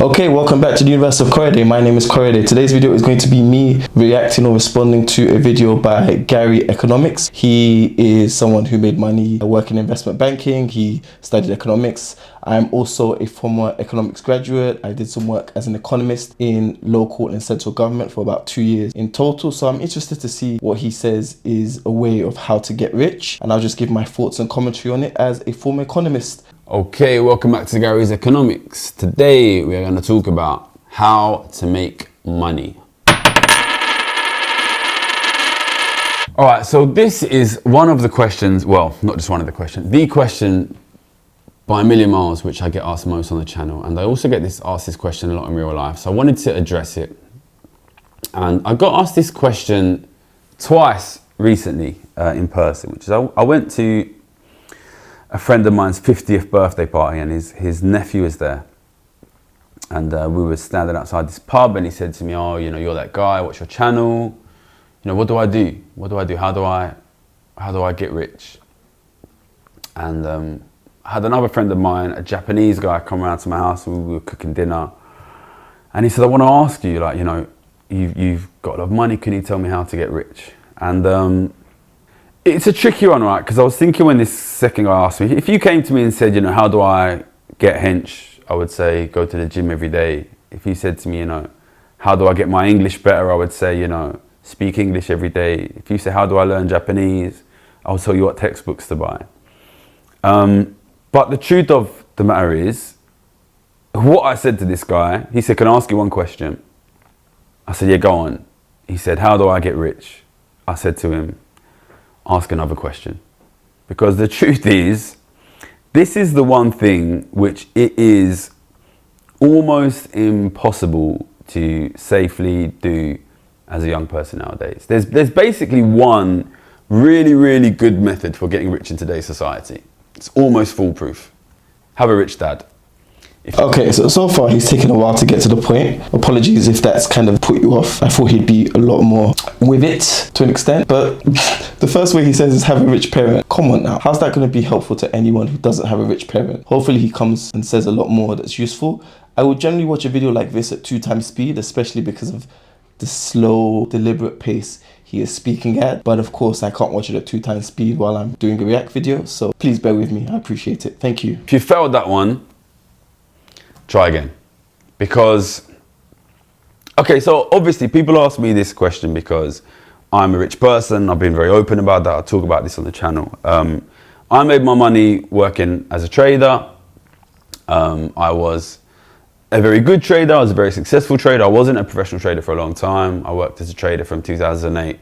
Okay, welcome back to the Universe of Corriday. My name is Corriday. Today's video is going to be me reacting or responding to a video by Gary Economics. He is someone who made money working in investment banking. He studied economics. I'm also a former economics graduate. I did some work as an economist in local and central government for about 2 years in total. So I'm interested to see what he says is a way of how to get rich. And I'll just give my thoughts and commentary on it as a former economist. Okay, welcome back to Gary's Economics. Today we are going to talk about how to make money. Alright, so this is one of the questions, well, not just one of the questions, the question by a million miles which I get asked most on the channel, and I also get asked this question a lot in real life, so I wanted to address it. And I got asked this question twice recently in person, which is I went to a friend of mine's 50th birthday party, and his nephew was there, and we were standing outside this pub, and he said to me, "Oh, you know, you're that guy, what's your channel? You know, what do I do? What do I do? How do I get rich?" And I had another friend of mine, a Japanese guy, come around to my house, and we were cooking dinner, and he said, "I want to ask you, like, you know, you've got a lot of money, can you tell me how to get rich?" And it's a tricky one, right? Because I was thinking when this second guy asked me, if you came to me and said, you know, how do I get hench? I would say, go to the gym every day. If you said to me, you know, how do I get my English better? I would say, you know, speak English every day. If you say, how do I learn Japanese? I'll tell you what textbooks to buy. But the truth of the matter is, what I said to this guy, he said, "Can I ask you one question?" I said, "Yeah, go on." He said, "How do I get rich?" I said to him, "Ask another question." Because the truth is, this is the one thing which it is almost impossible to safely do as a young person nowadays. There's basically one really good method for getting rich in today's society. It's almost foolproof. Have a rich dad. Okay, so far he's taken a while to get to the point. Apologies if that's kind of put you off. I thought he'd be a lot more with it to an extent, but the first way he says is have a rich parent. Come on now, how's that going to be helpful to anyone who doesn't have a rich parent? Hopefully he comes and says a lot more that's useful. I would generally watch a video like this at 2x speed, especially because of the slow, deliberate pace he is speaking at. But of course, I can't watch it at 2x speed while I'm doing a react video, so please bear with me. I appreciate it. Thank you. If you failed that one, try again. Because, okay, so obviously people ask me this question because I'm a rich person. I've been very open about that. I talk about this on the channel. I made my money working as a trader. I was a very good trader. I was a very successful trader. I wasn't a professional trader for a long time. I worked as a trader from 2008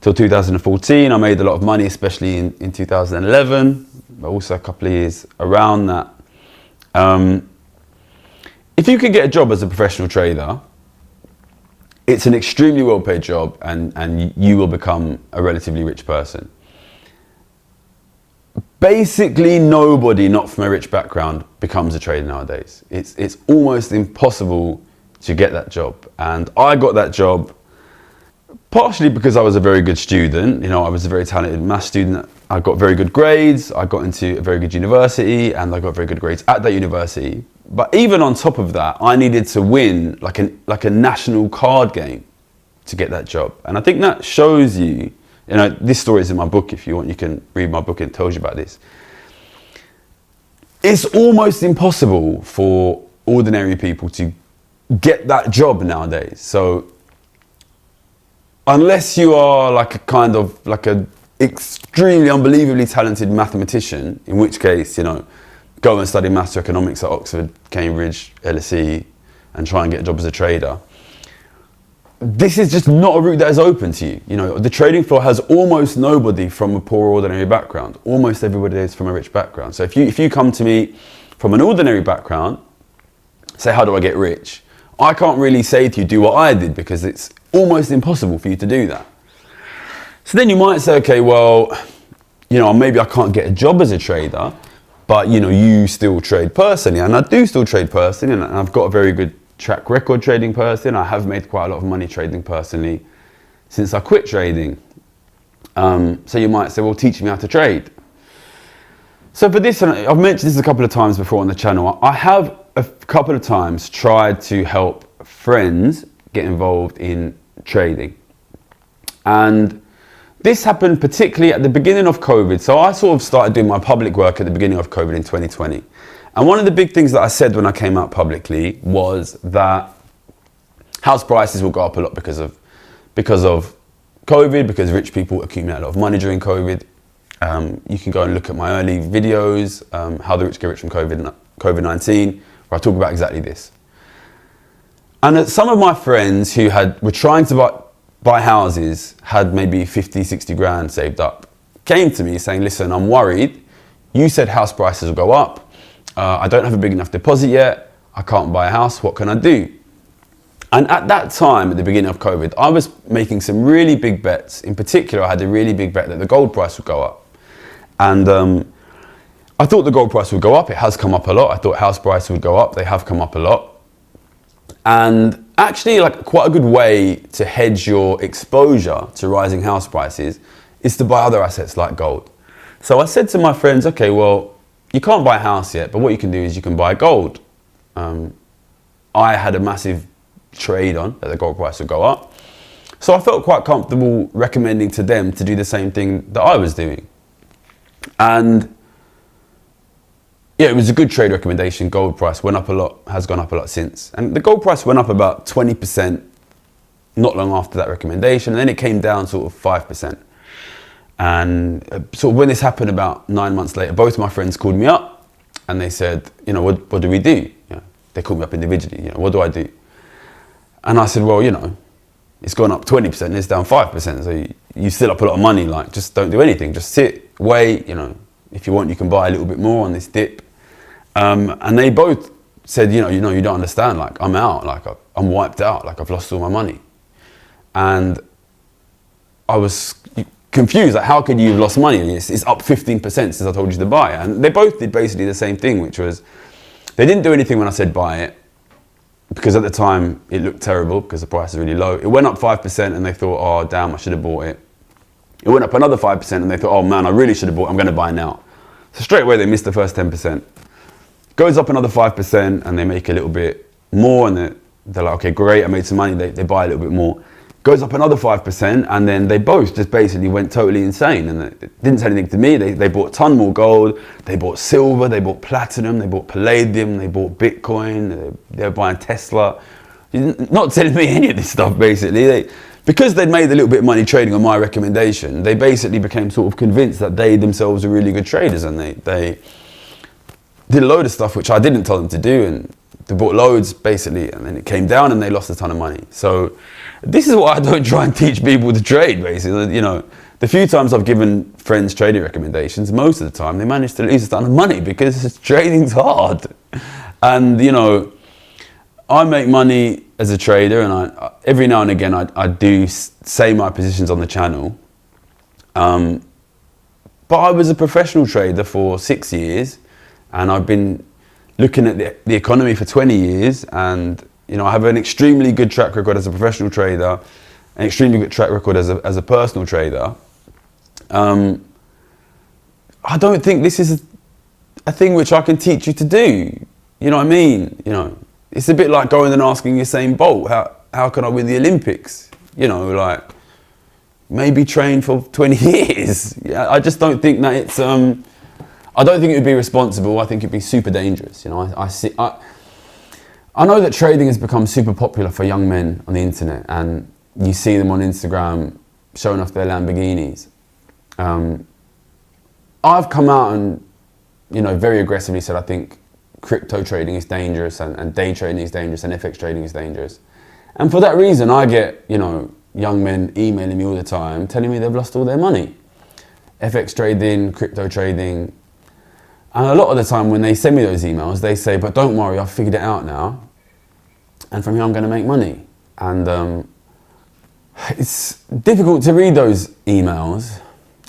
till 2014. I made a lot of money, especially in 2011, but also a couple of years around that. If you can get a job as a professional trader, it's an extremely well-paid job, and you will become a relatively rich person. Basically, nobody not from a rich background becomes a trader nowadays. It's almost impossible to get that job. And I got that job partially because I was a very good student. You know, I was a very talented maths student. I got very good grades. I got into a very good university, and I got very good grades at that university. But even on top of that, I needed to win like a national card game to get that job. And I think that shows you, you know, this story is in my book. If you want, you can read my book, and it tells you about this. It's almost impossible for ordinary people to get that job nowadays. So unless you are like a extremely unbelievably talented mathematician, in which case, you know, go and study maths or economics at Oxford, Cambridge, LSE, and try and get a job as a trader. This is just not a route that is open to you. You know, the trading floor has almost nobody from a poor ordinary background. Almost everybody is from a rich background. So if you come to me from an ordinary background, say, how do I get rich? I can't really say to you, do what I did, because it's almost impossible for you to do that. So then you might say, okay, well, you know, maybe I can't get a job as a trader, but, you know, you still trade personally. And I do still trade personally, and I've got a very good track record trading personally. I have made quite a lot of money trading personally since I quit trading. So you might say, well, teach me how to trade. So for this, and I've mentioned this a couple of times before on the channel, I have a couple of times tried to help friends get involved in trading. And this happened particularly at the beginning of COVID. So I sort of started doing my public work at the beginning of COVID in 2020. And one of the big things that I said when I came out publicly was that house prices will go up a lot because of COVID, because rich people accumulate a lot of money during COVID. You can go and look at my early videos, How the Rich Get Rich from COVID-19, where I talk about exactly this. And some of my friends who were trying to buy houses, had maybe 50, 60 grand saved up, came to me saying, listen, I'm worried. You said house prices will go up. I don't have a big enough deposit yet. I can't buy a house. What can I do? And at that time, at the beginning of COVID, I was making some really big bets. In particular, I had a really big bet that the gold price would go up. And I thought the gold price would go up. It has come up a lot. I thought house prices would go up. They have come up a lot. And actually, like, quite a good way to hedge your exposure to rising house prices is to buy other assets like gold. So I said to my friends, okay, well, you can't buy a house yet, but what you can do is you can buy gold. I had a massive trade on that the gold price would go up. So I felt quite comfortable recommending to them to do the same thing that I was doing. And yeah, it was a good trade recommendation. Gold price went up a lot, has gone up a lot since. And the gold price went up about 20% not long after that recommendation. And then it came down sort of 5%. And sort of when this happened about 9 months later, both my friends called me up and they said, you know, what do we do? You know, they called me up individually, you know, what do I do? And I said, well, you know, it's gone up 20% and it's down 5%. So you still up a lot of money, like, just don't do anything. Just sit, wait, you know, if you want, you can buy a little bit more on this dip. And they both said, you don't understand, like, I'm out, like, I'm wiped out, like, I've lost all my money. And I was confused, like, how could you have lost money? It's up 15% since I told you to buy it. And they both did basically the same thing, which was, they didn't do anything when I said buy it, because at the time it looked terrible because the price is really low. It went up 5% and they thought, oh damn, I should have bought it. It went up another 5% and they thought, oh man, I really should have bought it, I'm going to buy now. So straight away they missed the first 10%. Goes up another 5% and they make a little bit more and they're like, okay, great, I made some money, they buy a little bit more. Goes up another 5% and then they both just basically went totally insane and it didn't say anything to me. They bought a ton more gold, they bought silver, they bought platinum, they bought palladium, they bought Bitcoin, they were buying Tesla. Not telling me any of this stuff basically. Because they'd made a little bit of money trading on my recommendation, they basically became sort of convinced that they themselves were really good traders and they did a load of stuff which I didn't tell them to do, and they bought loads basically, and then it came down and they lost a ton of money. So this is why I don't try and teach people to trade basically. You know, the few times I've given friends trading recommendations, most of the time they manage to lose a ton of money because trading's hard. And you know, I make money as a trader, and I every now and again I do say my positions on the channel. But I was a professional trader for 6 years, and I've been looking at the economy for 20 years, and you know, I have an extremely good track record as a professional trader, an extremely good track record as a personal trader. I don't think this is a thing which I can teach you to do. You know what I mean? You know, it's a bit like going and asking Usain Bolt, how can I win the Olympics? You know, like, maybe train for 20 years. Yeah, I just don't think that it's, I don't think it would be responsible. I think it'd be super dangerous. You know, I know that trading has become super popular for young men on the internet, and you see them on Instagram showing off their Lamborghinis. I've come out and, you know, very aggressively said I think crypto trading is dangerous and day trading is dangerous and FX trading is dangerous. And for that reason, I get, you know, young men emailing me all the time telling me they've lost all their money. FX trading, crypto trading. And a lot of the time when they send me those emails, they say, but don't worry, I've figured it out now. And from here I'm going to make money. And it's difficult to read those emails.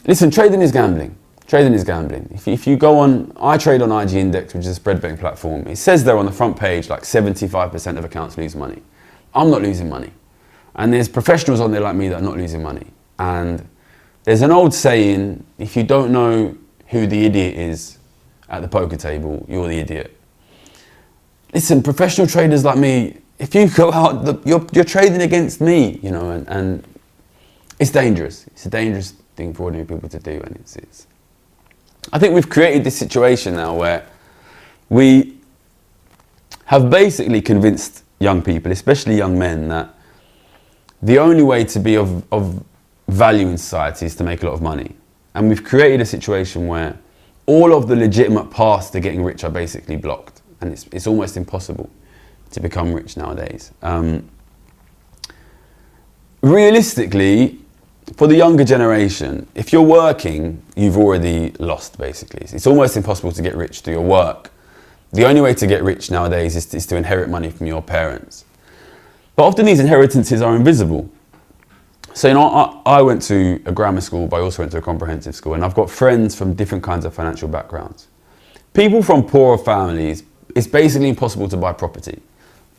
Listen, trading is gambling. Trading is gambling. If you go on, I trade on IG Index, which is a spread betting platform. It says there on the front page, like 75% of accounts lose money. I'm not losing money. And there's professionals on there like me that are not losing money. And there's an old saying, if you don't know who the idiot is, at the poker table, you're the idiot. Listen, professional traders like me, if you go out, you're trading against me, you know, and it's dangerous. It's a dangerous thing for ordinary people to do, and it's. I think we've created this situation now where we have basically convinced young people, especially young men, that the only way to be of value in society is to make a lot of money. And we've created a situation where all of the legitimate paths to getting rich are basically blocked. And it's almost impossible to become rich nowadays. Realistically, for the younger generation, if you're working, you've already lost, basically. It's almost impossible to get rich through your work. The only way to get rich nowadays is to inherit money from your parents. But often these inheritances are invisible. So, you know, I went to a grammar school, but I also went to a comprehensive school, and I've got friends from different kinds of financial backgrounds. People from poorer families, it's basically impossible to buy property.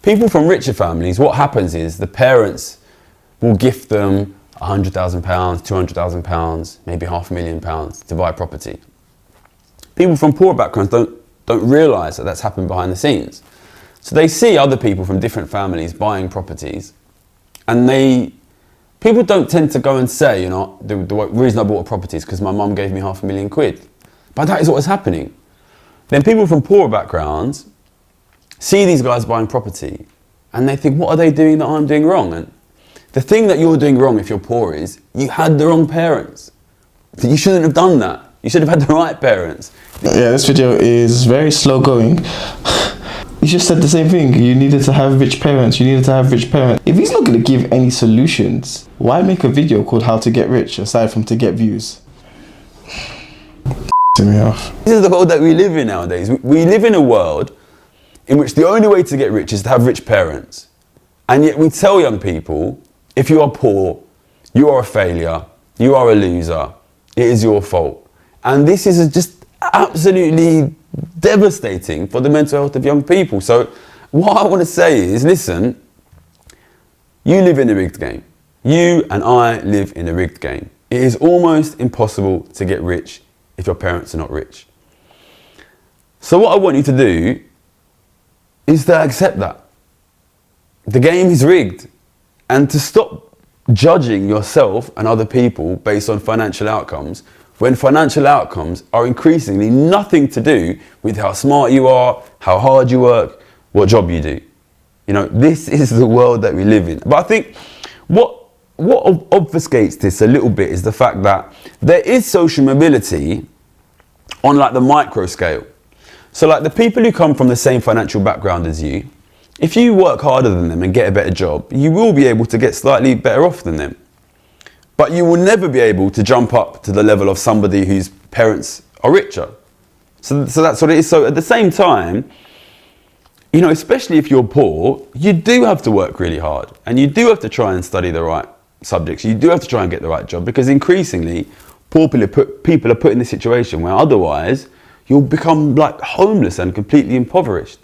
People from richer families, what happens is the parents will gift them £100,000, £200,000, maybe £500,000 to buy property. People from poorer backgrounds don't realise that that's happened behind the scenes. So they see other people from different families buying properties, and people don't tend to go and say, you know, the reason I bought a property is because my mum gave me £500,000. But that is what is happening. Then people from poorer backgrounds see these guys buying property, and they think, what are they doing that I'm doing wrong? And the thing that you're doing wrong if you're poor is you had the wrong parents. You shouldn't have done that. You should have had the right parents. Yeah, this video is very slow going. You just said the same thing. You needed to have rich parents. You needed to have rich parents. If he's not going to give any solutions, why make a video called How to Get Rich aside from to get views? Me off. This is the world that we live in nowadays. We live in a world in which the only way to get rich is to have rich parents. And yet we tell young people, if you are poor, you are a failure, you are a loser, it is your fault. And this is just absolutely devastating for the mental health of young people. So what I want to say is, listen, you live in a rigged game. You and I live in a rigged game. It is almost impossible to get rich if your parents are not rich. So what I want you to do is to accept that. The game is rigged, and to stop judging yourself and other people based on financial outcomes, when financial outcomes are increasingly nothing to do with how smart you are, how hard you work, what job you do. You know, this is the world that we live in. But I think what obfuscates this a little bit is the fact that there is social mobility on like the micro scale. So like the people who come from the same financial background as you, if you work harder than them and get a better job, you will be able to get slightly better off than them. But you will never be able to jump up to the level of somebody whose parents are richer. So that's what it is. So at the same time, you know, especially if you're poor, you do have to work really hard, and you do have to try and study the right subjects. You do have to try and get the right job, because increasingly poor people are put in this situation where otherwise you'll become like homeless and completely impoverished.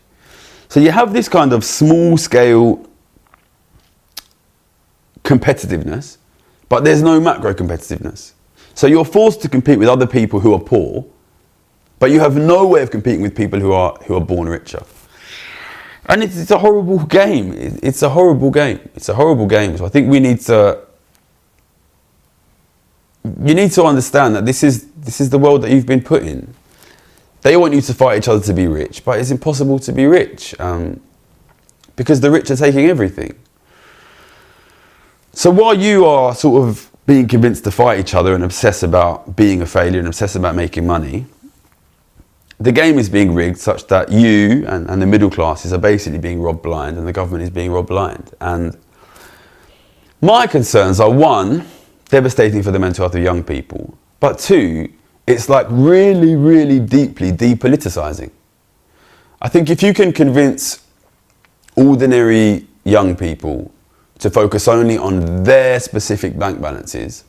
So you have this kind of small scale competitiveness, but there's no macro competitiveness. So you're forced to compete with other people who are poor, but you have no way of competing with people who are born richer. And it's a horrible game. It's a horrible game. It's a horrible game. So I think you need to understand that this is the world that you've been put in. They want you to fight each other to be rich, but it's impossible to be rich because the rich are taking everything. So while you are sort of being convinced to fight each other and obsess about being a failure and obsess about making money, the game is being rigged such that you and the middle classes are basically being robbed blind, and the government is being robbed blind. And my concerns are, one, devastating for the mental health of young people, but two, it's like really, really deeply depoliticizing. I think if you can convince ordinary young people to focus only on their specific bank balances,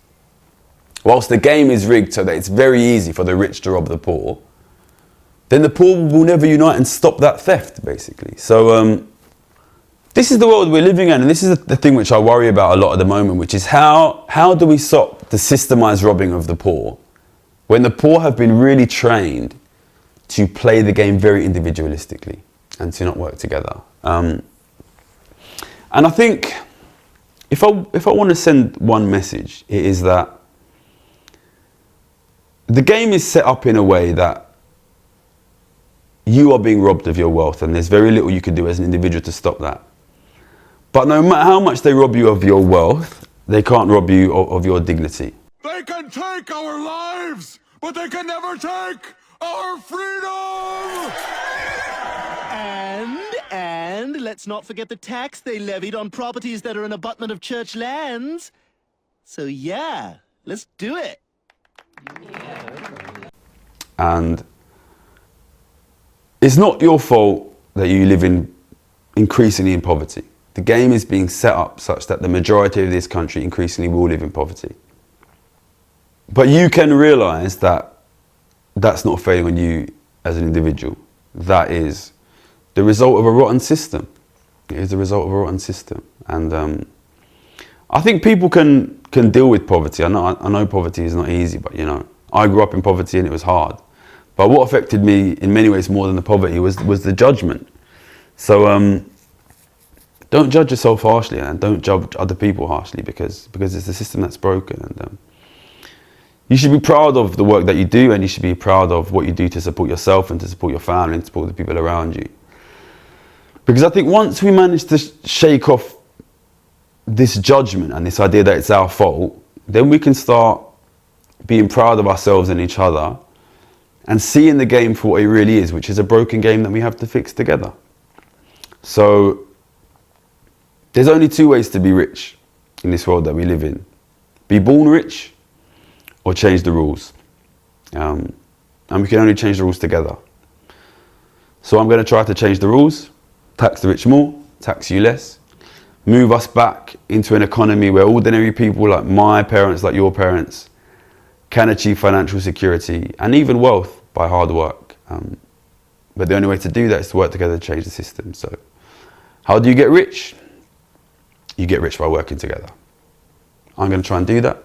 whilst the game is rigged so that it's very easy for the rich to rob the poor, then the poor will never unite and stop that theft, basically. So this is the world we're living in, and this is the thing which I worry about a lot at the moment, which is how do we stop the systemized robbing of the poor when the poor have been really trained to play the game very individualistically and to not work together. And I think if I want to send one message, it is that the game is set up in a way that you are being robbed of your wealth, and there's very little you can do as an individual to stop that. But no matter how much they rob you of your wealth, they can't rob you of your dignity. They can take our lives, but they can never take our freedom! And let's not forget the tax they levied on properties that are an abutment of church lands. So yeah, let's do it. And it's not your fault that you live increasingly in poverty. The game is being set up such that the majority of this country increasingly will live in poverty. But you can realise that that's not failing on you as an individual. That is the result of a rotten system. It is the result of a rotten system. And I think people can deal with poverty. I know poverty is not easy, but you know, I grew up in poverty and it was hard. But what affected me in many ways more than the poverty was the judgment. So don't judge yourself harshly, and don't judge other people harshly, because it's the system that's broken. And you should be proud of the work that you do, and you should be proud of what you do to support yourself and to support your family and to support the people around you. Because I think once we manage to shake off this judgment and this idea that it's our fault, then we can start being proud of ourselves and each other and seeing the game for what it really is, which is a broken game that we have to fix together. So there's only two ways to be rich in this world that we live in. Be born rich or change the rules. And we can only change the rules together. So I'm going to try to change the rules, tax the rich more, tax you less, move us back into an economy where ordinary people like my parents, like your parents, can achieve financial security and even wealth by hard work. But the only way to do that is to work together to change the system. So how do you get rich? You get rich by working together. I'm going to try and do that,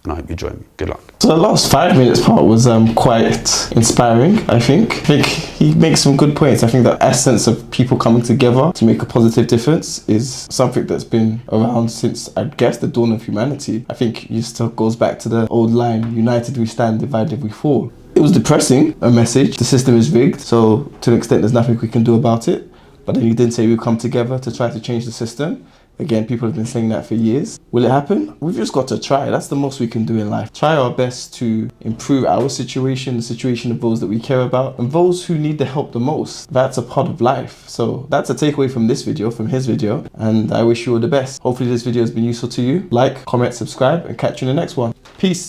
and I hope you join me. Good luck. So the last 5 minutes part was quite inspiring, I think. He makes some good points. I think the essence of people coming together to make a positive difference is something that's been around since, I guess, the dawn of humanity. I think it still goes back to the old line, united we stand, divided we fall. It was depressing, a message. The system is rigged, so to an extent there's nothing we can do about it. But then he did say we'll come together to try to change the system. Again, people have been saying that for years. Will it happen? We've just got to try. That's the most we can do in life. Try our best to improve our situation, the situation of those that we care about, and those who need the help the most. That's a part of life. So that's a takeaway from this video, from his video, and I wish you all the best. Hopefully this video has been useful to you. Like, comment, subscribe, and catch you in the next one. Peace.